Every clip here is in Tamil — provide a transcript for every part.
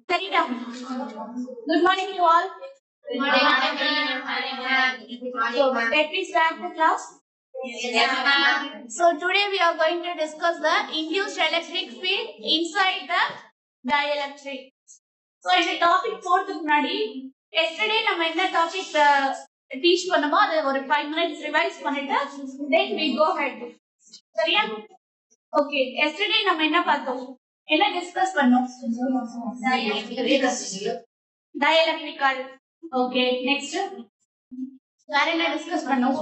சரிடா. Good morning to all. Good morning. So, let me start the class. Yes, ma'am. So today we are going to discuss the induced electric field inside the dielectric. So in the topic 4th முன்னாடி yesterday நம்ம என்ன டாபிக் டீச் பண்ணோமோ அதை ஒரு 5 minutes ரிவைஸ் பண்ணிட்டு then we go ahead. சரியா? Okay, yesterday நம்ம என்ன பார்த்தோம்? என்ன டிஸ்கஸ் பண்ணோம்? Dielectrical. Okay, next. வேற என்ன டிஸ்கஸ் பண்ணோம்?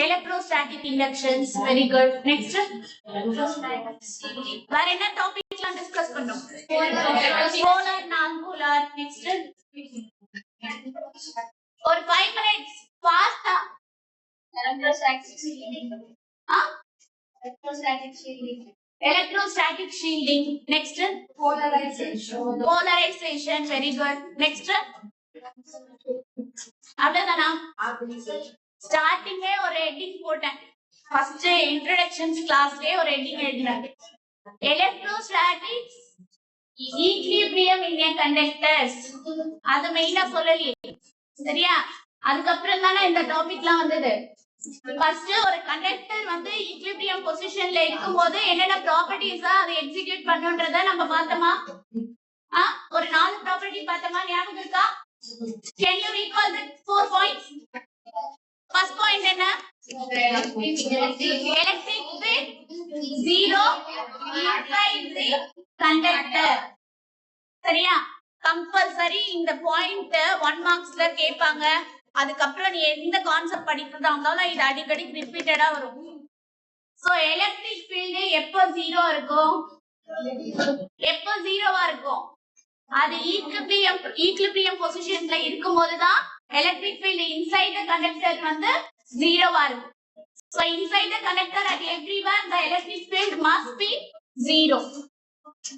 Electrostatic inductions. Very good. Next. வேற என்ன டாபிக்லாம் டிஸ்கஸ் பண்ணோம்? Polar, non-polar. Next. ஒரு 5 minutes ஃபாஸ்டா. Electrostatic shielding. Next. Polarization. Very good. Next. அவ்வளவுதானா? ஸ்டார்டிங்கே ஒரு ஹெட்டிங் போட்டேன். ஃபர்ஸ்ட் இன்ட்ரோடக்ஷன்ஸ் கிளாஸ்லயே ஒரு ஹெட்டிங் எழுதினேன். எலக்ட்ரோஸ்டாட்டிக்ஸ் ஈக்விலிபிரியம் இன் எ கண்டக்டர்ஸ். அது மெயினா சொல்லலையே. சரியா? அதுக்கப்புறம் தானே இந்த டாபிக்லாம் வந்தது. ஃபர்ஸ்ட் ஒரு கண்டக்டர் வந்து ஈக்விலிபிரியம் பொசிஷன்ல இருக்கும்போது என்னென்ன ப்ராப்பர்ட்டிஸா அதை எக்ஸிக்யூட் பண்ணுன்றத நம்ம பார்த்தோமா? ஒரு 4 ப்ராப்பர்ட்டி பார்த்தோமா? ஞாபகம் இருக்கா? Can you recall the 4 points? First point என்ன? Electric field 0 inside the conductor. சரியா? கம்பல்சரி இந்த பாயிண்ட் 1 மார்க்ஸ்ல கேட்பாங்க. அதுக்கப்புறம் நீ எந்த கான்செப்ட் படிக்கிறதா இருந்தாலும் இது அடிக்கடி ரிப்பீட்டடா வரும். சோ எலக்ட்ரிக் ஃபீல்ட் எப்போ 0 இருக்கும்? எப்போ 0வா இருக்கும்? அது ஈக்விலிபிரியம் பொசிஷன்ல இருக்கும்போது தான் electric field inside the conductor வந்து 0வா இருக்கும். So inside the conductor at everywhere the electric field must be 0.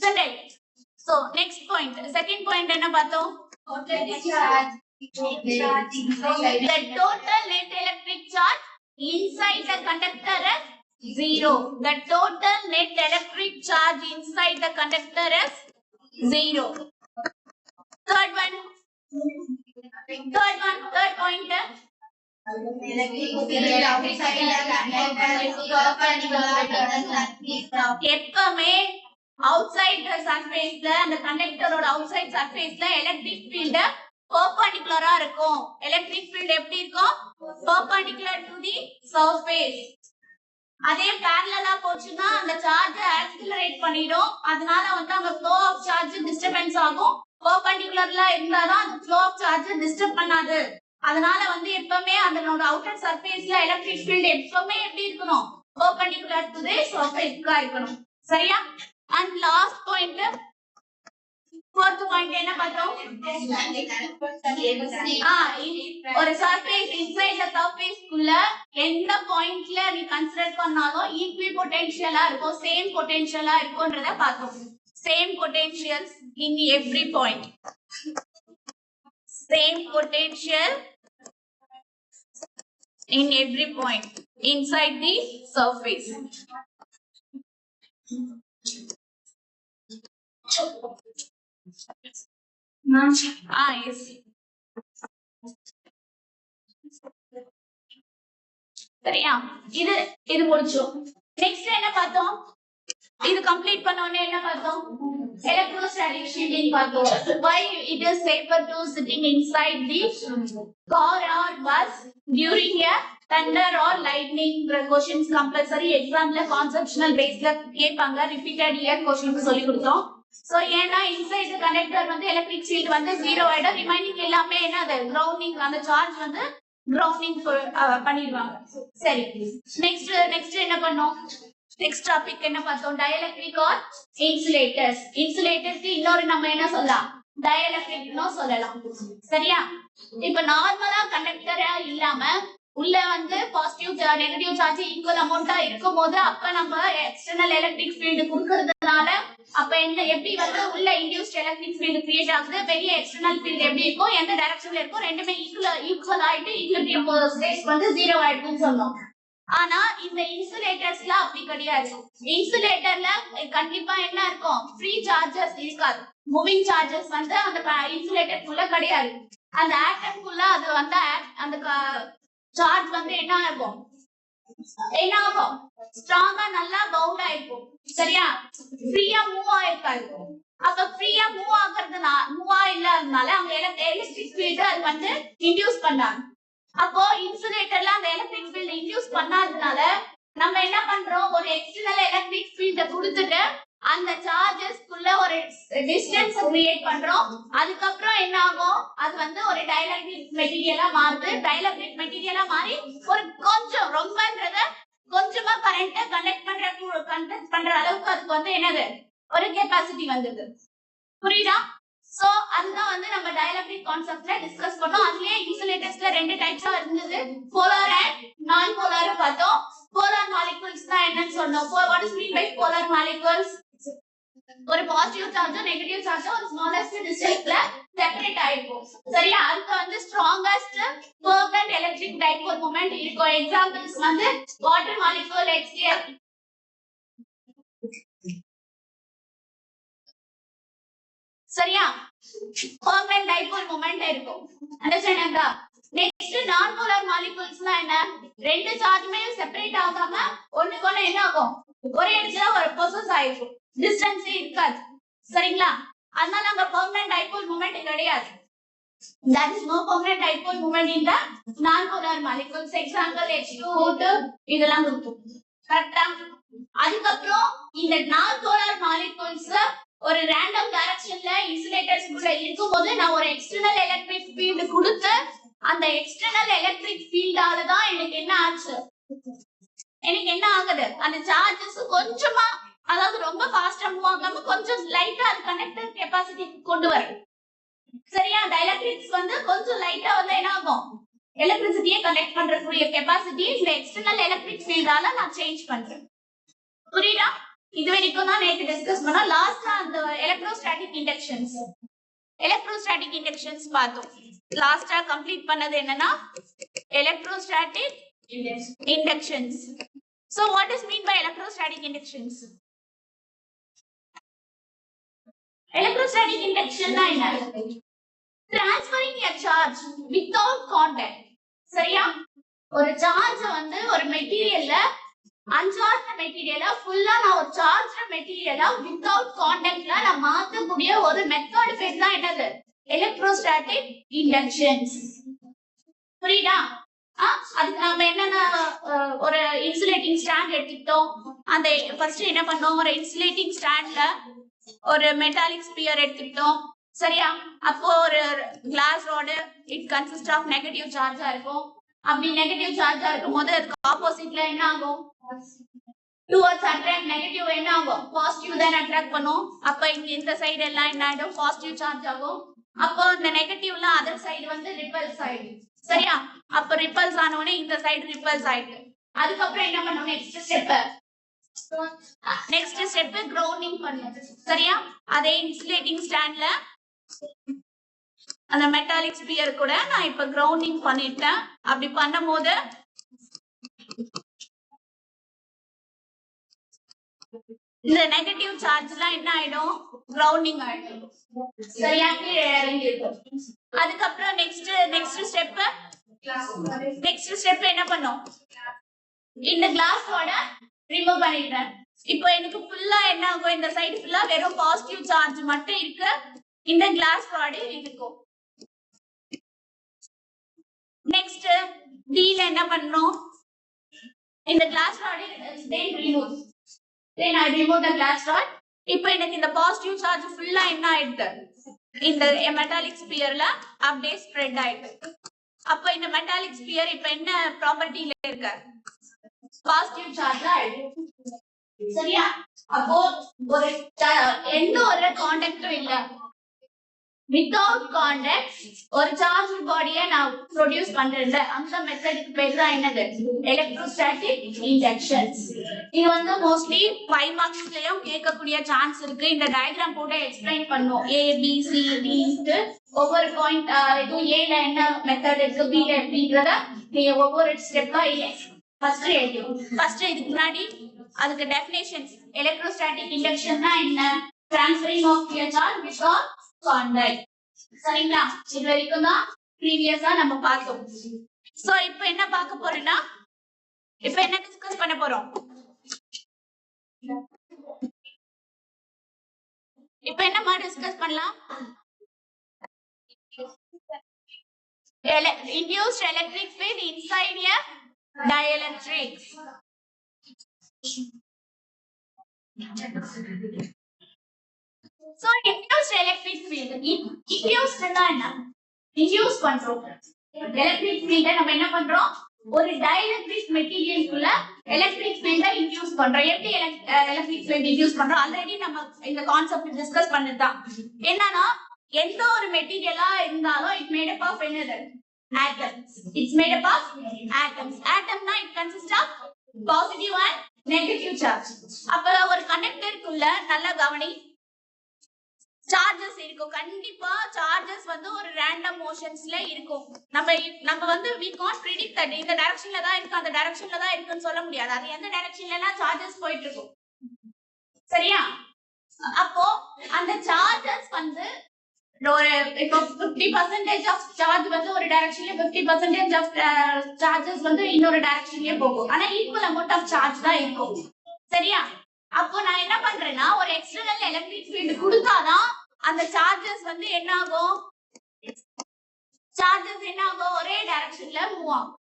Settled. So next point, second point என்ன பார்த்தோம்? The total net electric charge inside the conductor is 0. The total net electric charge inside the conductor is 0. Third point. எப்பவுமே outside the surface ல அந்த கண்டக்டரோட outside surface ல electric field perpendicular இருக்கும். electric field எப்படி இருக்கும்? perpendicular to the surface. அதே parallel போச்சுன்னா அந்த சார்ஜ் accelerate பண்ணிடும். அதனால வந்து அங்க flow of charge disturbance ஆகும். perpendicularல இருந்தாதான் அந்த flow of charge disturb பண்ணாது. அதனால வந்து எப்பவுமே அதனோட outer surfaceல electric field எப்பவுமே எப்படி இருக்கணும்? perpendicular to the surface இருக்கணும். சரியா? And last point, fourth point என்ன பார்த்தோம்? ஒரு surface inside the surface குள்ள எந்த பாயிண்ட்ல நீ கன்சிடர் பண்ணாலும் ஈக்வி பொட்டன்ஷியலா இருக்கும், சேம் பொட்டன்ஷியலா இருக்கும்ன்றத பார்த்தோம். Same potentials in every point. Same potential in every point inside the surface. Yes. சரியா? இது முடிச்சோம். நெக்ஸ்ட் என்ன பார்த்தோம்? இது கம்ப்ளீட் பண்ண உடனே என்ன பார்த்தோம்? Electrostatic shielding பார்த்தோம். Why it is safer to sitting inside the car or bus during a thunder or lightning? Questions compulsory examல conceptual baseல கேட்பாங்க. repeated year questions சொல்லி கொடுத்தோம். So ஏன்னா inside the conductor வந்து electric field வந்து 0 ஆயிடும். remaining எல்லாமே என்னது? grounding. அந்த சார்ஜ் வந்து grounding பண்ணிடுவாங்க. சரி, next என்ன பண்ணோம்? Next topic என்ன பார்த்தோம்? dielectric or insulators. Insulators இன்னொரு நம்ம என்ன சொல்லலாம்? dielectric னு சொல்லலாம். சரியா? இப்ப நார்மலா கண்டக்டரா இல்லாம உள்ள வந்து பாசிட்டிவ் நெகட்டிவ் சார்ஜ் ஈக்குவல் அமௌண்டா இருக்கும்போது அப்ப நம்ம எக்ஸ்டர்னல் எலக்ட்ரிக் ஃபீல்ட் கொடுக்கிறதுனால அப்ப எப்படி வந்து உள்ள இன்டியூஸ்ட் எலக்ட்ரிக் ஃபீல்ட் கிரியேட் ஆகுது, வெளிய எக்ஸ்டர்னல் ஃபீல்ட் எப்படி இருக்கும், எந்த டைரக்ஷன்ல இருக்கும், ரெண்டுமே ஈக்குவல் ஆயிட்டு ஈக்குலிபிரியம் ஸ்டேட் வந்து 0 ஆயிடுதுன்னு சொன்னோம். ஆனா இந்த இன்சுலேட்டர்ஸ்ல அப்படி கிடையாது. இன்சுலேட்டர்ல கண்டிப்பா என்ன இருக்கும், ஃப்ரீ சார்ஜஸ் இருக்காது. மூவிங் சார்ஜஸ் வந்து அந்த இன்சுலேட்டருக்குள்ள கிடையாது. அந்த ஆட்டம்குள்ள அது வந்து அந்த சார்ஜ் வந்து என்ன ஆகும், ஸ்ட்ராங்கா நல்லா பவுண்ட் ஆயிருக்கும். சரியா, ஃப்ரீயா மூவ் ஆயிருக்காது. அப்ப ஃப்ரீயா மூவ் இல்லாதனால அவங்க எலக்ட்ரிக் ஃபீல்ட் அது வந்து இன்டியூஸ் பண்ணாங்க. அப்போ இன்சுலேட்டர்ல அந்த எலக்ட்ரிக் ஃபீல்ட் இன்டியூஸ் பண்ணாதனால நம்ம என்ன பண்றோம், ஒரு எக்ஸ்டர்னல் எலக்ட்ரிக் ஃபீல்ட கொடுத்துட்டு அந்த சார்ஜஸ்க்குள்ள ஒரு டிஸ்டன்ஸ் கிரியேட் பண்றோம். அதுக்கப்புறம் என்ன ஆகும், அது வந்து ஒரு டைஎலக்ட்ரிக் மெட்டீரியலா மாறுது. டைஎலக்ட்ரிக் மெட்டீரியலா மாறி ஒரு கொஞ்சம் ரொம்பன்றத கொஞ்சமா கரண்ட கண்டக்ட் பண்ற அளவுக்கு அதுக்கு வந்து என்னது ஒரு கெப்பாசிட்டி வந்தது. புரியுதா? சோ அதுதான் வந்து நம்ம டைஎலக்ட்ரிக் கான்செப்ட்ல டிஸ்கஸ் பண்ணோம். அதுலயே இன்சுலேட்டர்ஸ்ல ரெண்டு டைப்ஸா இருந்தது, போலார் அண்ட் நான் போலார் பார்த்தோம். போலார் மாலிகூல்ஸ் தான் என்னன்னு சொன்னோம். What is mean by polar molecules? ஒரு பாசிட்டிவ் சார்ஜ் நெகட்டிவ் சார்ஜ் ஒரு ஸ்மாலஸ்ட் டிஸ்டன்ஸ்ல செப்பரேட் ஆயிருக்கும். சரியா, அதுக்கு வந்து strongest permanent electric dipole moment இருக்கும். எக்ஸாம்பிள்ஸ் வந்து வாட்டர் மாலிகூல் HCl. சரியா, பெர்மனன்ட் டைபோல் மொமெண்ட் இருக்கும். அண்டர்ஸ்டாண்டா? நெக்ஸ்ட் நான் போலார் மாலிகூல்ஸ்னா என்ன, ரெண்டு சார்ஜ்மே செப்பரேட் ஆகாம ஒண்ணுக்கு ஒண்ணு என்ன ஆகும், ஒரே இடத்துல ஒரு பொசஸ் ஆயிருக்கும், டிஸ்டன்ஸ் இருக்காது. சரிங்களா, அதனால அங்க பெர்மனன்ட் டைபோல் மொமெண்ட் கிடையாது. There is no permanent dipole moment in the non-polar molecules. Example H2O2 இதெல்லாம் இருக்கும். கரெக்ட்டா? அதுக்கப்புறம் இந்த non-polar molecules ஒரு random directionல insulators குள்ள இருக்கும்போது நான் ஒரு external electric field கொடுத்து அந்த external electric field ஆல தான் எனக்கு என்ன ஆச்சு, எனக்கு என்ன ஆகுது, அந்த சார்ஜஸ் கொஞ்சமா, அதாவது ரொம்ப ஃபாஸ்டா மூவ் ஆகாம கொஞ்சம் லைட்டா அது கனெக்டர் கெபாசிட்டி கொண்டு வரும். சரியா, டைஎலக்ட்ரிக்ஸ் வந்து கொஞ்சம் லைட்டா வந்து என்ன ஆகும், எலக்ட்ரிசிட்டியை கனெக்ட் பண்றக்கூடிய கெபாசிட்டி இந்த எக்ஸ்டர்னல் எலக்ட்ரிக் ஃபீல்டால நான் சேஞ்ச் பண்றேன். புரியுதா? இது வரைக்கும் தான் நேத்து டிஸ்கஸ் பண்ணோம். லாஸ்டா அந்த எலக்ட்ரோஸ்டாட்டிக் இண்டக்ஷன்ஸ் பார்த்தோம். லாஸ்டா கம்ப்ளீட் பண்ணது என்னன்னா electrostatic inductions. So what is mean by electrostatic inductions? Electrostatic induction na enna, transferring a charge without contact. சரியா, ஒரு சார்ஜ் வந்து ஒரு மெட்டீரியல்ல அன்சார்ஜ்ட் மெட்டீரியலா ஃபுல்லா நான் ஒரு சார்ஜ்ட் மெட்டீரியலா வித்தவுட் கான்டாக்ட்ல நான் மாத்தக்கூடிய ஒரு மெத்தட் பேர் தான் என்னது, எலக்ட்ரோஸ்டாட்டிக் இண்டக்ஷன்ஸ். புரியுதா? அதுக்கு நம்ம என்னன்னா ஒரு இன்சுலேட்டிங் ஸ்டாண்ட் எடுத்துக்கிட்டோம். அந்த ஃபர்ஸ்ட் என்ன பண்ணோம், ஒரு இன்சுலேட்டிங் ஸ்டாண்ட்ல ஒரு மெட்டாலிக் ஸ்பியர் எடுத்துக்கிட்டோம். சரியா, அப்போ ஒரு glass rod it consist of negative சார்ஜா இருக்கும். அப்படி நெகட்டிவ் சார்ஜா இருக்கும் போது அதுக்கு ஆப்போசிட்ல என்ன ஆகும், டுவர்ட்ஸ் அட்ராக்ட், நெகட்டிவ் என்ன ஆகும், பாசிட்டிவ் தான் அட்ராக்ட் பண்ணும். அப்ப இங்க இந்த சைடு எல்லாம் என்ன ஆயிடும், பாசிட்டிவ் சார்ஜ் ஆகும். அப்போ இந்த நெகட்டிவ்ல அதர் சைடு வந்து ரிப்பல்ஸ் ஆயிடும். சரியா, அப்ப ரிப்பல்ஸ் ஆனோடனே இந்த சைடு ரிப்பல்ஸ் ஆயிடுது. அதுக்கப்புறம் என்ன பண்ணணும், நெக்ஸ்ட் ஸ்டெப் கிரவுண்டிங் பண்ணணும். சரியா, அதே இன்சுலேட்டிங் ஸ்டாண்ட்ல அந்த மெட்டாலிக் ஸ்பியர் கூட நான் இப்ப கிரவுண்டிங் பண்ணிட்டேன். அப்படி பண்ணும்போது இந்த நெகட்டிவ் சார்ஜ் எல்லாம் என்ன ஆயிடும், கிரவுண்டிங் ஆயிடும். சரியா, கீழே இறங்கி இருக்கும். அதுக்கப்புறம் நெக்ஸ்ட் ஸ்டெப் என்ன பண்ணும், இந்த கிளாஸ் ராட ரிமூவ் பண்ணிடுறேன். இப்போ எனக்கு ஃபுல்லா என்ன ஆகும், இந்த சைடு ஃபுல்லா வெறும் பாசிட்டிவ் சார்ஜ் மட்டும் இருக்கு, இந்த கிளாஸ் ராடு இருக்கும். நெக்ஸ்ட் டீல என்ன பண்ணணும், இந்த glass rod then I remove the glass rod. இப்போ எனக்கு இந்த பாசிட்டிவ் சார்ஜ் ஃபுல்லா என்ன ஆயிடுது, இந்த மெட்டாலிக் ஸ்பியர்ல அப்படியே ஸ்ப்ரெட் ஆயிடுது. அப்ப இந்த மெட்டாலிக் ஸ்பியர் இப்ப என்ன ப்ராப்பர்ட்டில இருக்கு, பாசிட்டிவ் சார்ஜ் ஆயிடுது. சரியா, அப்போ ஒரு எந்த ஒரு கான்டாக்டும் இல்ல, வித்தவுட் கான்டாக்ட் ஒரு சார்ஜ் பாடியை நான் ப்ரொடியூஸ் பண்றேன்ல, அந்த மெத்தடுக்கு பேர் தான் என்னது, எலக்ட்ரோஸ்டாட்டிக் இண்டக்ஷன்ஸ். இது வந்து மோஸ்ட்லி 5 மார்க்ஸ்லயும் கேட்கக்கூடிய சான்ஸ் இருக்கு. இந்த டயக்ராம் போட்டு எக்ஸ்பிளைன் பண்ணுவோம், ABCD ஒவ்வொரு பாயிண்ட், இது ஏல என்ன மெத்தட் இருக்கு, பில எப்படின்றத நீங்க ஒவ்வொரு ஸ்டெப்பா ஃபர்ஸ்ட் எழுதிடும். ஃபர்ஸ்ட் இதுக்கு முன்னாடி அதுக்கு டெஃபினேஷன்ஸ் எலக்ட்ரோஸ்டாட்டிக் இண்டக்ஷன்னா என்ன, transferring of a charge without contact. சரிங்களா, இது வரைக்கும் தான் ப்ரீவியஸா நம்ம பார்த்தோம். சோ இப்போ என்ன பார்க்க போறோம்னா, இப்போ என்ன டிஸ்கஸ் பண்ண போறோம், இப்போ என்னமா டிஸ்கஸ் பண்ணலாம், induced electric field inside a dielectric. So induced electric field, induced என்ன, induce பண்றோம் electric field நம்ம என்ன பண்றோம், ஒரு dielectric material குள்ள electric field induce பண்றோம். எப்படி electric field induce பண்றோம், ஆல்ரெடி நம்ம இந்த கான்செப்ட் டிஸ்கஸ் பண்ணதுதான். என்னன்னா எந்த ஒரு மெட்டீரியலா இருந்தாலும் இட் மேட் அப் ஆஃப் என்னது, atoms. It's made up of atoms. Atom na it consists of positive and negative charge. அப்ப ஒரு கண்டக்டருக்குள்ள நல்ல கவனி, சார்ஜஸ் இருக்கும். கண்டிப்பா சார்ஜஸ் வந்து ஒரு ரேண்டம் மோஷன்ஸ்ல இருக்கும். நம்ம வந்து we can't predict that இந்த டைரக்ஷன்ல தான் இருக்கு அந்த டைரக்ஷன்ல தான் இருக்குன்னு சொல்ல முடியாது. அது எந்த டைரக்ஷன்ல எல்லாம் சார்ஜஸ் போயிட்டு இருக்கும். சரியா, அப்போ அந்த சார்ஜஸ் வந்து ஒரு இப்போ 50% ஆஃப் சார்ஜ் வந்து ஒரு டைரக்ஷன்ல 50% ஆஃப் சார்ஜஸ் வந்து இன்னொரு டைரக்ஷன்லயே போகும். ஆனா ஈக்குவல் அமௌண்ட் ஆஃப் சார்ஜ் தான் இருக்கும். சரியா, அப்போ நான் என்ன பண்றேன்னா ஒரு எக்ஸ்டர்னல் எலக்ட்ரிக் ஃபீல்ட் கொடுத்தாதான் அந்த சார்ஜஸ் வந்து என்ன ஆகும், சார்ஜஸ் என்ன ஆகும், ஒரே டைரக்ஷன்ல மூவ் ஆகும்.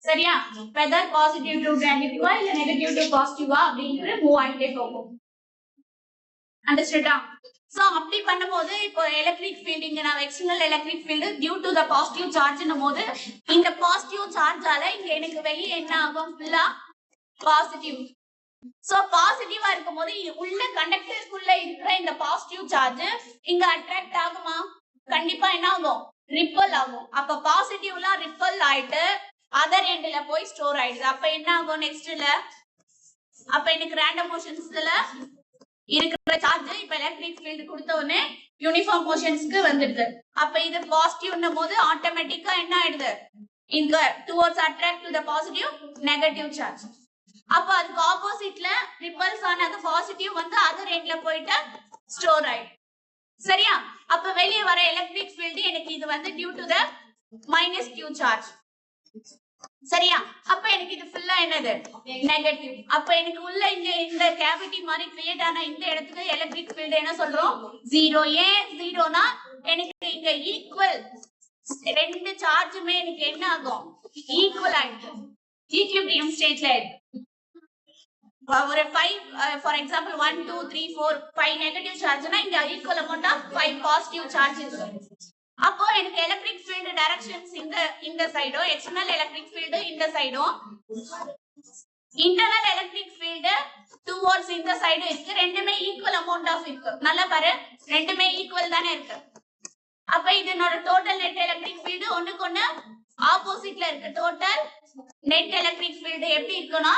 சரியா, வெதர் பாசிட்டிவ் டு நெகட்டிவா இல்ல நெகட்டிவ் டு பாசிட்டிவா அப்படிங்கிற மூவ் ஆகிட்டே போகும். அண்டர்ஸ்டாண்டா? சோ அப்படி பண்ணும்போது இப்போ எலக்ட்ரிக் ஃபீல்ட் இங்க நான் external electric field due to the positive சார்ஜ்னும் போது இந்த பாசிட்டிவ் சார்ஜால இங்க எனக்கு வெளியே என்ன ஆகும், ஃபுல்லா பாசிட்டிவ். சோ பாசிட்டிவா இருக்கும்போது உள்ள கண்டக்டருக்குள்ள இருக்கிற இந்த பாசிட்டிவ் சார்ஜ் இங்க அட்ராக்ட் ஆகுமா, கண்டிப்பா என்ன ஆகும், ரிப்பல் ஆகும். அப்ப பாசிட்டிவ்லாம் ரிப்பல் ஆயிட்டு அதர் எண்ட்ல போய் ஸ்டோர் ஆயிடுது. அப்ப என்ன ஆகும் நெக்ஸ்ட்ல, அப்ப எனக்கு ரேண்டம் மோஷன்ஸ்ல இருக்கிற சார்ஜ் இப்ப எலக்ட்ரிக் ஃபீல்ட் கொடுத்த உடனே யூனிஃபார்ம் மோஷன்ஸ்க்கு வந்துடுது. அப்ப இது பாசிட்டிவ்னும் போது ஆட்டோமேட்டிக்கா என்ன ஆயிடுது, இங்க towards attract to the positive negative charge. அப்ப அதுக்கு ஆப்போசிட்ல ரிப்பல்ஸ் ஆனது பாசிட்டிவ் வந்து அதர் எண்ட்ல போயிட்டு ஸ்டோர் ஆயிடும். சரியா, அப்ப வெளியே வர எலக்ட்ரிக் ஃபீல்ட் எனக்கு இது வந்து due to the minus q charge. சரியா, அப்ப எனக்கு இது ஃபுல்லா என்னது, நெகட்டிவ். அப்ப எனக்கு உள்ள இங்க இந்த கேவிட்டி மாதிரி கிரியேட் ஆன இந்த இடத்துக்கு எலக்ட்ரிக் ஃபீல்ட் என்ன சொல்றோம், ஜீரோ. ஏன் ஜீரோனா எனக்கு இங்க ஈக்குவல் ரெண்டு சார்ஜுமே எனக்கு என்ன ஆகும், ஈக்குவல் ஆயிடும், ஈக்விலிபிரியம் ஸ்டேட்ல இருக்கு. ஒரு 5 ஃபார் எக்ஸாம்பிள் 1 2 3 4 5 நெகட்டிவ் சார்ஜ்னா இங்க equal amount of 5 positive charge இருக்கு. அப்போ எனக்கு எலக்ட்ரிக் ஃபீல்ட் டைரக்ஷன்ஸ் இந்த சைடும் எக்ஸ்டர்னல் எலக்ட்ரிக் ஃபீல்ட் இந்த சைடும் இன்டர்னல் எலக்ட்ரிக் ஃபீல்ட் டுவர்ட்ஸ் இந்த சைடு இருக்கு. ரெண்டுமே ஈக்குவல் அமௌண்ட் ஆஃப் இருக்கு. நல்லா பாரு, ரெண்டுமே ஈக்குவல் தானே இருக்கு. அப்ப இதனோட டோட்டல் நெட் எலக்ட்ரிக் ஃபீல்ட் ஒண்ணுக்கு ஒண்ணு ஆப்போசிட்ல இருக்கு. டோட்டல் நெட் எலக்ட்ரிக் ஃபீல்ட் எப்படி இருக்குன்னா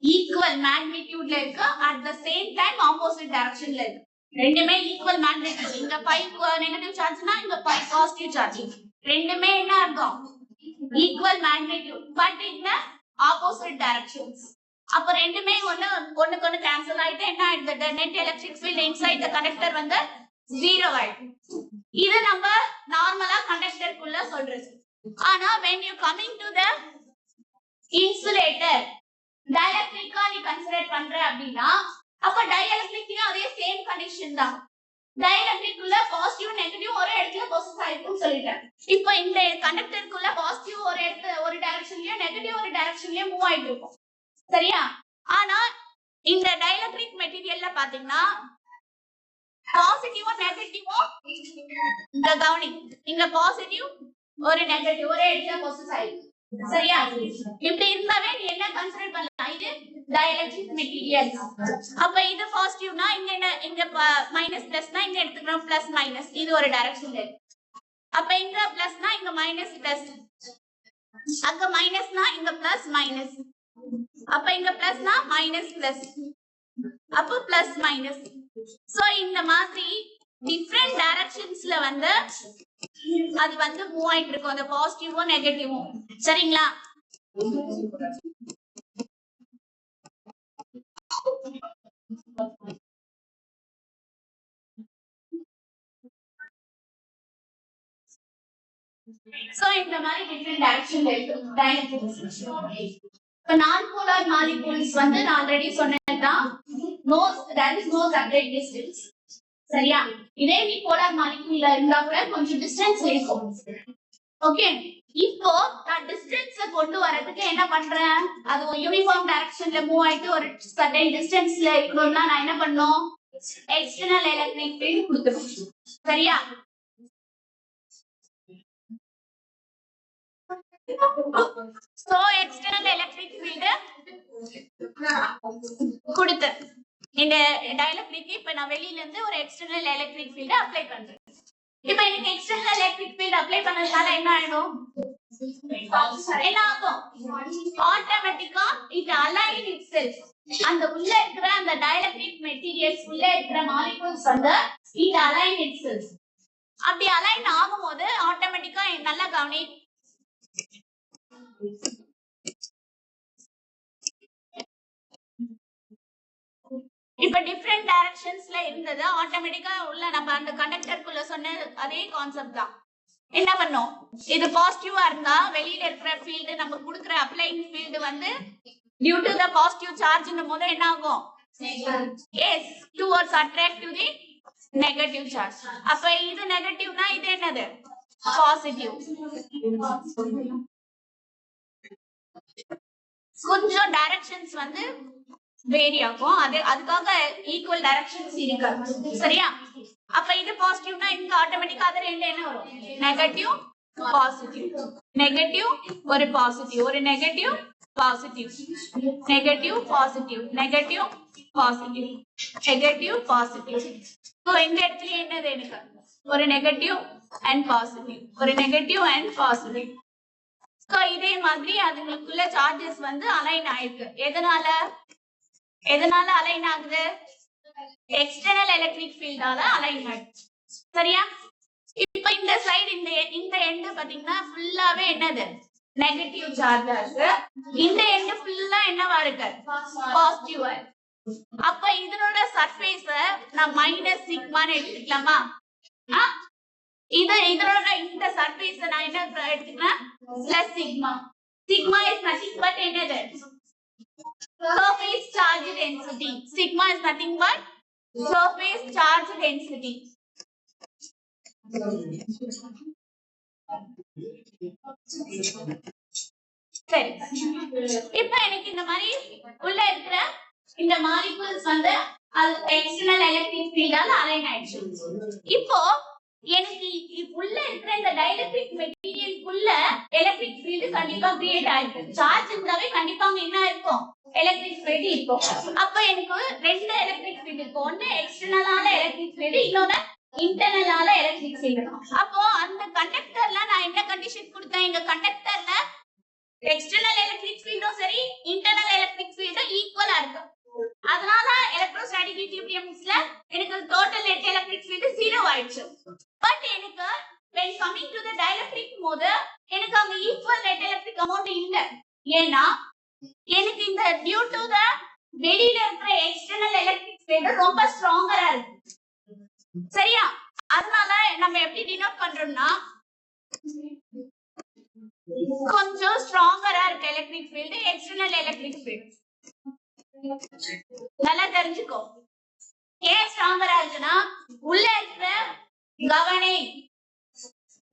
ஈக்குவல் மேக்னிடியூட்ல இருக்கு, at the same time opposite டைரக்ஷன்ல இருக்கு. ரெண்டுமே ஈக்குவல் மேக்னிடியூட். இங்க 5 நெகட்டிவ் சார்ஜ்னா இங்க 5 பாசிட்டிவ் சார்ஜ். ரெண்டுமே என்ன அர்த்தம், ஈக்குவல் மேக்னிடியூட் பட் இந்த ஆப்போசிட் டைரக்ஷன்ஸ். அப்ப ரெண்டுமே ஒண்ணுக்கு ஒண்ணு கேன்சல் ஆயிட்டு என்ன ஆயிடுது, net electric field inside the conductor வந்து ஜீரோ ஆயிடும். இது நம்ம நார்மலா கண்டக்டருக்குள்ள சொல்றது. ஆனா when you coming to the insulator டைஎலக்ட்ரிக்கா நீ கன்சிடர் பண்ற அப்படின்னா அப்ப டைஎலக்ட்ரிக்லயும் அதே சேம் கண்டிஷன் தான். டைஎலக்ட்ரிக்குள்ள பாசிட்டிவ் நெகட்டிவ் ஒரே இடத்துல பொசஸ் ஆயிருக்கும்னு சொல்லிட்டேன். இப்போ இந்த கண்டக்டருக்குள்ள பாசிட்டிவ் ஒரு இடத்துல ஒரு டைரக்ஷன்லயும் நெகட்டிவ் ஒரு டைரக்ஷன்லயும் மூவ் ஆயிட்டு இருக்கும். சரியா, ஆனா இந்த டைஎலக்ட்ரிக் மெட்டீரியல்ல பாத்தீங்கன்னா பாசிட்டிவும் நெகட்டிவும் இந்த கவனி, இங்க பாசிட்டிவ் ஒரு நெகட்டிவ் ஒரே இடத்துல பொசஸ் ஆயிருக்கு. சரியா, இப்படி இருந்தாவே நீ என்ன கன்சிடர் பண்ணலாம், இது டைஎலக்ட்ரிக் மெட்டீரியல். அப்ப இது பாசிட்டிவ்னா இங்க என்ன, இங்க மைனஸ் பிளஸ்னா இங்க எடுத்துக்கணும் பிளஸ் மைனஸ், இது ஒரு டைரக்ஷன்ல இருக்கு. அப்ப இங்க பிளஸ்னா இங்க மைனஸ் பிளஸ், அங்க மைனஸ்னா இங்க பிளஸ் மைனஸ், அப்ப இங்க பிளஸ்னா மைனஸ் பிளஸ், அப்ப பிளஸ் மைனஸ். சோ இந்த மாதிரி டிஃபரண்ட் டைரக்ஷன்ஸ்ல வந்து அது வந்து மூவ் ஆயிட்டு இருக்கும், அந்த பாசிட்டிவும் நெகட்டிவும். சரிங்களா, சோ இந்த மாதிரி டிஃபரெண்ட் டைரக்ஷன்ல இருக்கு டைனமிக். இப்ப நான் போலார் மாலிகூல்ஸ் வந்து நான் ஆல்ரெடி சொன்னதுதான், no there is no separate distance. சரியா? இதே நீ போலார் மாலிகூல்ல இருந்தா கூட கொஞ்சம் டிஸ்டன்ஸ் இருக்கும். ஓகே, இப்போ நான் டிஸ்டன்ஸ கொண்டு வரதுக்கு என்ன பண்றேன், அது யூனிஃபார்ம் டைரக்ஷன்ல மூவ் ஆயிட்டு ஒரு சர்டன் டிஸ்டன்ஸ்ல இருக்கணும்னா நான் என்ன பண்ணணும், எக்ஸ்டர்னல் எலக்ட்ரிக் ஃபீல்ட் கொடுக்கணும். சரியா? சோ எக்ஸ்டர்னல் எலக்ட்ரிக் ஃபீல்ட் கொடுத்து இந்த டைஎலக்ட்ரிக் இப்ப நான் வெளியில இருந்து ஒரு எக்ஸ்டர்னல் எலக்ட்ரிக் ஃபீல்ட் அப்ளை பண்றேன். இப்ப எனக்கு எக்ஸ்டர்னல் எலக்ட்ரிக் ஃபீல்ட் அப்ளை பண்ணதுனால என்ன ஆயிடும், என்ன ஆகும், ஆட்டோமேட்டிக்கா இட் அலைன் இட்செல்ஃப். அந்த உள்ள இருக்கிற அந்த டைஎலக்ட்ரிக் மெட்டீரியல்ஸ் உள்ள இருக்கிற மாலிகூல்ஸ் வந்து இட் அலைன் இட்செல்ஃப். அப்படி அலைன் ஆகும்போது ஆட்டோமேட்டிக்கா நல்லா கவனி, இப்ப டிஃபரெண்ட் டைரக்ஷன்ஸ்ல இருந்தது ஆட்டோமேட்டிக்கா உள்ள நம்ம அந்த கண்டக்டருக்குள்ள சொன்ன அதே கான்செப்ட் தான். என்ன பண்ணும், இது பாசிட்டிவா இருந்தா வெளியில இருக்கிற ஃபீல்ட் நம்ம கொடுக்கிற அப்ளைங் ஃபீல்ட் வந்து டியூ டு த பாசிட்டிவ் சார்ஜ்னும் போது என்ன ஆகும், is towards attract to the negative charge. அப்ப இது நெகட்டிவ்னா இது என்னது, பாசிட்டிவ். கொஞ்சம் டைரக்ஷன்ஸ் வந்து வேரி ஆகும், அதுக்காக ஈக்குவல் டைரக்ஷன்ஸ் இருக்கு. சரியா? அப்ப இது பாசிட்டிவ்னா இங்க ஆட்டோமேட்டிக்கா அது ரெண்டு என்ன வரும், நெகட்டிவ் பாசிட்டிவ், நெகட்டிவ் ஒரு பாசிட்டிவ், ஒரு negative positive, negative positive, negative positive, negative positive. So இந்த இடத்துல என்னது, எனக்கு ஒரு நெகட்டிவ் அண்ட் பாசிட்டிவ், ஒரு நெகட்டிவ் அண்ட் பாசிட்டிவ். சோ இதே மாதிரி அதுங்களுக்குள்ள சார்ஜஸ் வந்து அலைன் ஆயிருக்கு. எதனால அலைன் ஆகுது, எக்ஸ்டர்னல் எலக்ட்ரிக் ஃபீல்டால அலைன் ஆயிடுச்சு. சரியா? இப்ப இந்த சைடு இந்த எண்ட் பாத்தீங்கன்னா ஃபுல்லாவே என்னது, நெகட்டிவ் சார்ஜா இருக்கு. இந்த எண்ட் ஃபுல்லா என்னவா இருக்கு, பாசிட்டிவா இருக்கு. அப்ப இதனோட சர்ஃபேஸ நான் மைனஸ் சிக்மான்னு எடுத்துக்கலாமா? இதனோட இந்த சர்ஃபேஸ் நான் என்ன எடுத்துக்கிறேன், plus sigma. Sigma is nothing but என்னது, surface charge density. Sigma is nothing but surface charge density. சரி, இப்ப எனக்கு இந்த மாதிரி உள்ள இருக்கிற இந்த மாலிகூல்ஸ் வந்து எக்ஸ்டர்னல் எலக்ட்ரிக் ஃபீல்டால அலைன் ஆயிடுச்சு. இப்போ எனக்கு உள்ள இருக்கிற இந்த டைஎலக்ட்ரிக் மெட்டீரியலுக்குள்ள எலக்ட்ரிக் ஃபீல்ட் கண்டிப்பா கிரியேட் ஆயிருக்கு. சார்ஜ் இருந்தாவே கண்டிப்பா அங்க என்ன இருக்கும், எலக்ட்ரிக் ஃபீல்ட் இருக்கும். அப்ப எனக்கு ரெண்டு எலக்ட்ரிக் ஃபீல்ட் இருக்கும், ஒன்னு எக்ஸ்டர்னலான எலக்ட்ரிக் ஃபீல்ட், இன்னொன்னு இன்டர்னலான எலக்ட்ரிக் ஃபீல்ட். அப்போ அந்த கண்டக்டர்ல நான் என்ன கண்டிஷன் கொடுத்தேன், எங்க கண்டக்டர்ல எக்ஸ்டர்னல் எலக்ட்ரிக் ஃபீல்டும் சரி இன்டர்னல் எலக்ட்ரிக் ஃபீல்டும் ஈக்குவலா இருக்கு. அதனால எலக்ட்ரோஸ்டாட்டிக் ஈக்விலிபிரியம்ஸ்ல எனக்கு டோட்டல் நெட் எலக்ட்ரிக் ஃபீல்ட் 0 ஆயிடுச்சு. பட் எனக்கு when coming to the dielectric போது எனக்கு அங்க ஈக்குவல் நெட் எலக்ட்ரிக் அமௌண்ட் இல்ல. ஏன்னா எனக்கு இந்த டியூ டு த வெளியில இருக்கிற எக்ஸ்டர்னல் எலக்ட்ரிக் ஃபீல்ட் ரொம்ப ஸ்ட்ராங்கரா இருக்கு. சரியா? அதனால நம்ம எப்படி டினோட் பண்றோம்னா, கொஞ்சம் ஸ்ட்ராங்கரா இருக்கு electric field, external electric field. நல்லா தெரிஞ்சுக்கோ, ஏன் ஸ்ட்ராங்கரா இருக்குன்னா உள்ள இருக்கிற கவனி,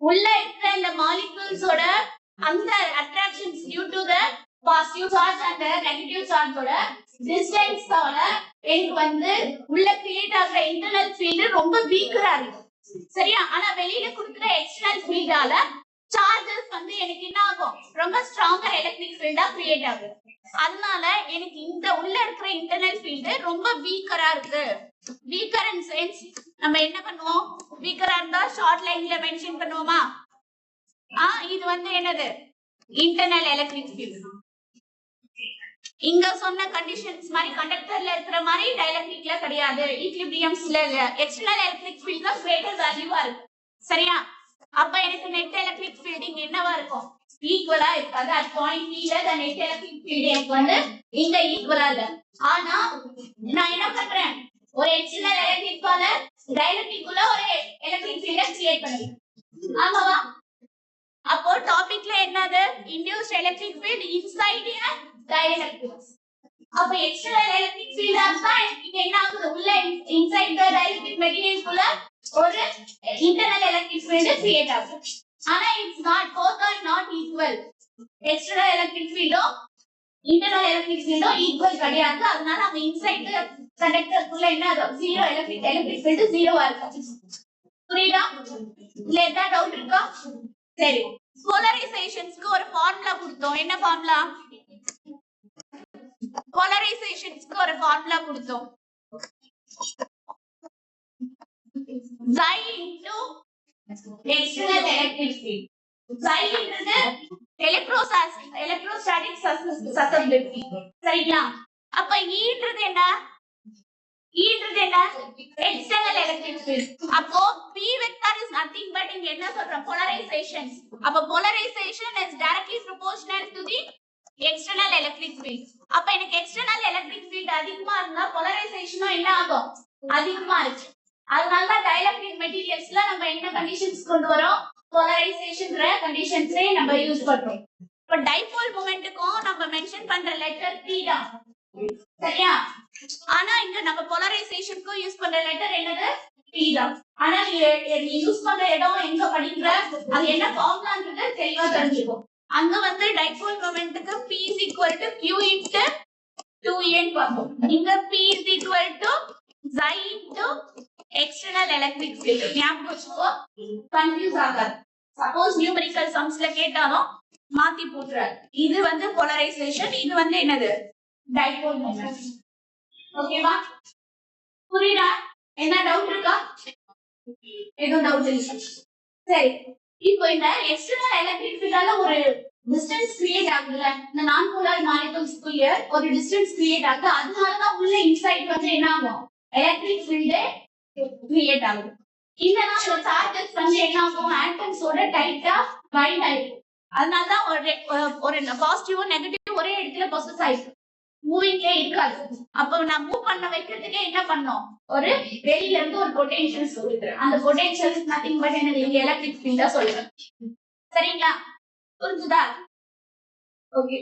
உள்ள இருக்கிற இந்த மாலிகூல்ஸோட அந்த attractions due to the positive charge and negative சார்ஜோட டிஸ்டன்ஸோட எனக்கு வந்து உள்ள கிரியேட் ஆகுற இன்டர்னல் ஃபீல்ட் ரொம்ப வீக்கரா இருக்கு. சரியா? ஆனா வெளியில கொடுக்கிற எக்ஸ்டர்னல் ஃபீல்டால சார்ஜஸ் வந்து எனக்கு என்ன ஆகும், ரொம்ப ஸ்ட்ராங்கர் எலக்ட்ரிக் ஃபீல்டா கிரியேட் ஆகுது. அதனால எனக்கு இந்த உள்ள இருக்கிற இன்டர்னல் ஃபீல்ட் ரொம்ப வீக்கரா இருக்கு. வீக்கர் இன் சென்ஸ் நம்ம என்ன பண்ணுவோம், வீக்கரா இருந்தா ஷார்ட் லைன்ல மென்ஷன் பண்ணுவோமா? இது வந்து என்னது, இன்டர்னல் எலக்ட்ரிக் ஃபீல்ட். இங்க சொன்ன கண்டிஷன்ஸ் மாதிரி கண்டக்டர்ல இருக்கிற மாதிரி டைஎலக்ட்ரிக்ல கிடையாது, ஈக்விலிபிரியம்ஸ்ல எக்ஸ்டர்னல் எலக்ட்ரிக் ஃபீல்ட் தான் கிரேட்டர் வேல்யூவா இருக்கு. சரியா? அப்ப எனக்கு நெட் எலக்ட்ரிக் ஃபீல்ட் இங்க என்னவா இருக்கும், ஈக்குவலா இருக்காது. at point P ல the net electric field F வந்து இங்க ஈக்குவலா இல்ல. ஆனா நான் என்ன பண்றேன், ஒரு எக்ஸ்டர்னல் எலக்ட்ரிக்கால டைஎலக்ட்ரிக்குள்ள ஒரு எலக்ட்ரிக் ஃபீல்ட கிரியேட் பண்ணுவேன். ஆமாவா? அப்போ டாபிக்ல என்னது, induced electric field inside a dielectric. அப்ப எக்ஸ்டர்னல் எலக்ட்ரிக் ஃபீல்ட் ஆஃப்னா இங்க என்ன ஆகுது, உள்ள இன்சைட் தி டைஎலக்ட்ரிக் மெட்டீரியல் குள்ள ஒரு இன்டர்னல் எலக்ட்ரிக் ஃபீல்ட் கிரியேட் ஆகும். ஆனா it's not, both are not equal. External electric ஃபீல்டும் இன்டர்னல் எலக்ட்ரிக் ஃபீல்டும் ஈக்குவல் கிடையாது. அதனால நம்ம இன்சைட் கண்டக்டர் குள்ள என்ன ஆகும், ஜீரோ எலக்ட்ரிக் ஃபீல்ட் ஜீரோவா இருக்கும். புரியுதா? இல்ல ஏதா டவுட் இருக்கா? சரி, போலரைசேஷன்ஸ்க்கு ஒரு ஃபார்முலா கொடுத்தோம். என்ன ஃபார்முலா? போலரைசேஷன்ஸ்க்கு ஒரு ஃபார்முலா கொடுத்தோம். Psi into external electric field. Psi ன்றது electrostatic susceptibility. சரிங்களா? அப்ப E ன்றது என்ன? E ன்றது என்ன? external electric field. அப்போ P vector is nothing but இங்க என்ன சொல்றோம், polarization. அப்ப polarization is directly proportional to the external electric field. அப்ப எனக்கு external electric field அதிகமா இருந்தா polarization என்ன ஆகும், அதிகமா இருக்கு. அதனால தான் டைஎலக்ட்ரிக் மெட்டீரியல்ஸ்ல நம்ம என்ன கண்டிஷன்ஸ் கொண்டு வரோம், போலரைசேஷன்ன்ற கண்டிஷன்ஸே நம்ம யூஸ் பண்றோம். இப்ப டைபோல் மொமெண்ட்க்கும் நம்ம மென்ஷன் பண்ற லெட்டர் P தான். சரியா? ஆனா இங்க நம்ம போலரைசேஷனுக்கும் யூஸ் பண்ற லெட்டர் என்னது, P தான். ஆனா நீ யூஸ் பண்ற இடம் எங்க படிக்கிற, அது என்ன ஃபார்முலான்றது தெளிவா தெரிஞ்சுக்கோ. அங்க வந்து dipole மொமெண்ட்க்கு P is equal to Q into 2n பார்ப்போம். இங்க P is equal to psi into external electric field. ஞாபகம் வச்சுக்கோ, கன்ஃபியூஸ் ஆகாது. சப்போஸ் நியூமெரிக்கல் சம்ஸ்ல கேட்டாலும் மாத்தி போட்டுறாரு. இது வந்து போலரைசேஷன், இது வந்து என்னது, டைபோல் மொமெண்ட். ஓகேவா? புரியுதா? என்ன டவுட் இருக்கா? எதுவும் டவுட் இல்ல. சரி, இப்போ இந்த எக்ஸ்டர்னல் எலக்ட்ரிக் ஃபீல்டால ஒரு டிஸ்டன்ஸ் கிரியேட் ஆகுதுல, இந்த நான் போலார் மாலிகுல்ஸ்க்குள்ள ஒரு டிஸ்டன்ஸ் கிரியேட் ஆகுது. அதனால தான் உள்ள இன்சைட் வந்து என்ன ஆகும், எலக்ட்ரிக் ஃபீல்ட் கிரியேட் ஆகுது. இல்லனா ஒரு சார்ஜஸ் வந்து என்ன ஆகும், ஆட்டம்ஸோட டைட்டா பைண்ட் ஆயிடும். அதனால தான் ஒரு பாசிட்டிவ் நெகட்டிவ் ஒரே இடத்துல பொசஸ் ஆயிடும், மூவிங்லே இருக்காது. அப்ப நான் மூவ் பண்ண வைக்கிறதுக்கே என்ன பண்ணோம், ஒரு வெளியில இருந்து ஒரு பொட்டன்ஷியல் சொல்லுறேன். அந்த பொட்டன்ஷியல் இஸ் நதிங் பட் என்னது, எலக்ட்ரிக் ஃபீல்டா சொல்றேன். சரிங்களா? புரிஞ்சுதா? ஓகே.